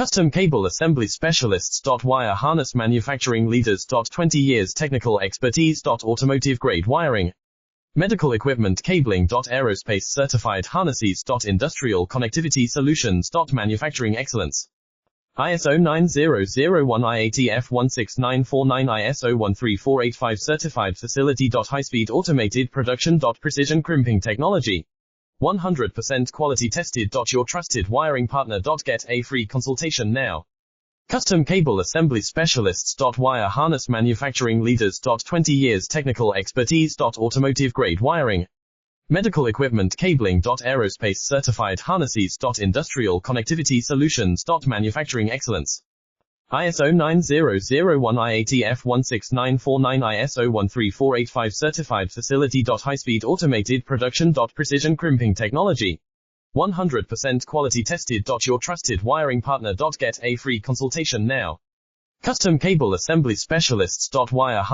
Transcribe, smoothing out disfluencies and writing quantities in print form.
Custom cable assembly specialists. Wire harness manufacturing leaders. 20 years technical expertise. Automotive grade wiring, medical equipment cabling. Aerospace certified harnesses. Industrial connectivity solutions. Manufacturing excellence. ISO 9001 IATF 16949 ISO 13485 certified facility. High-speed automated production. Precision crimping technology. 100% quality tested. Your trusted wiring partner. Get a free consultation now. Custom cable assembly specialists. Wire harness manufacturing leaders. 20 years technical expertise. Automotive grade wiring, medical equipment cabling. Aerospace certified harnesses. Industrial connectivity solutions. Manufacturing excellence. ISO 9001 IATF 16949 ISO 13485 certified facility. High-speed automated production. Precision crimping technology. 100% quality tested. Your trusted wiring partner. Get a free consultation now. Custom cable assembly specialists. Wire